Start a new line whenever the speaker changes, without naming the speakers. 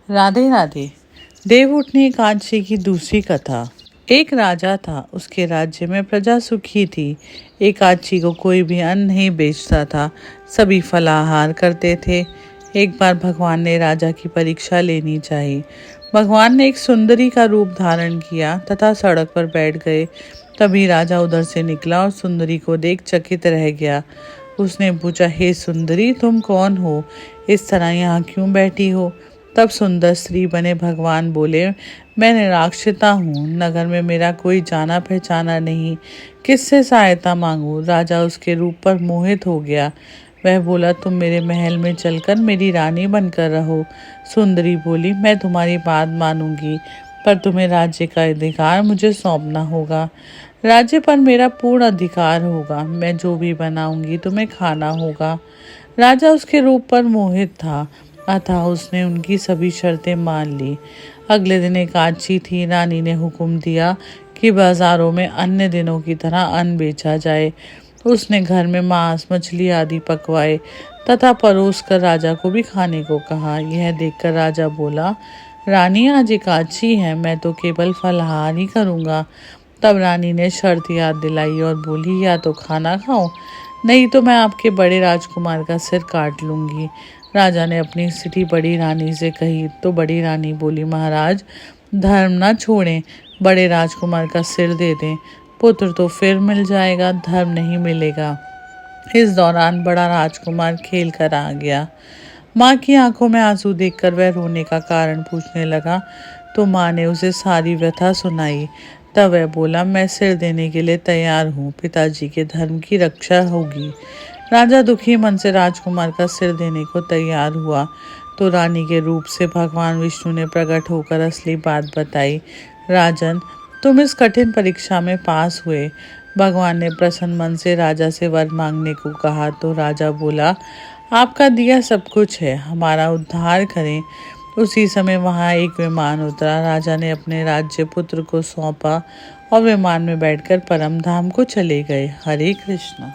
राधे राधे। देवउठनी एकादशी की दूसरी कथा। एक राजा था, उसके राज्य में प्रजा सुखी थी। एकादशी को कोई भी अन्न नहीं बेचता था, सभी फलाहार करते थे। एक बार भगवान ने राजा की परीक्षा लेनी चाहिए। भगवान ने एक सुंदरी का रूप धारण किया तथा सड़क पर बैठ गए। तभी राजा उधर से निकला और सुंदरी को देख चकित रह गया। उसने पूछा, हे सुंदरी, तुम कौन हो? इस तरह यहाँ क्यों बैठी हो? तब सुंदर स्त्री बने भगवान बोले, मैं निराक्षिता हूँ, नगर में मेरा कोई जाना पहचाना नहीं, किससे सहायता मांगू? राजा उसके रूप पर मोहित हो गया। वह बोला, तुम मेरे महल में चलकर मेरी रानी बनकर रहो। सुंदरी बोली, मैं तुम्हारी बात मानूंगी, पर तुम्हें राज्य का अधिकार मुझे सौंपना होगा। राज्य पर मेरा पूर्ण अधिकार होगा, मैं जो भी बनाऊंगी तुम्हें खाना होगा। राजा उसके रूप पर मोहित था, अतः उसने उनकी सभी शर्तें मान ली। अगले दिन एकादशी थी। रानी ने हुक्म दिया कि बाजारों में अन्य दिनों की तरह अन्न बेचा जाए। उसने घर में मांस मछली आदि पकवाए तथा परोस कर राजा को भी खाने को कहा। यह देखकर राजा बोला, रानी, आज एकादशी है, मैं तो केवल फलाहार ही करूँगा। तब रानी ने शर्त याद दिलाई और बोली, या तो खाना खाओ, नहीं तो मैं आपके बड़े राजकुमार का सिर काट लूंगी। राजा ने अपनी स्थिति बड़ी रानी से कही तो बड़ी रानी बोली, महाराज, धर्म न छोड़ें, बड़े राजकुमार का सिर दे दें। पुत्र तो फिर मिल जाएगा, धर्म नहीं मिलेगा। इस दौरान बड़ा राजकुमार खेल कर आ गया। माँ की आंखों में आंसू देखकर वह रोने का कारण पूछने लगा, तो माँ ने उसे सारी व्यथा सुनाई। तब वह बोला, मैं सिर देने के लिए तैयार हूँ, पिताजी के धर्म की रक्षा होगी। राजा दुखी मन से राजकुमार का सिर देने को तैयार हुआ तो रानी के रूप से भगवान विष्णु ने प्रकट होकर असली बात बताई। राजन, तुम इस कठिन परीक्षा में पास हुए। भगवान ने प्रसन्न मन से राजा से वर मांगने को कहा तो राजा बोला, आपका दिया सब कुछ है, हमारा उद्धार करें। उसी समय वहां एक विमान उतरा। राजा ने अपने राज्य पुत्र को सौंपा और विमान में बैठकर परम धाम को चले गए। हरे कृष्ण।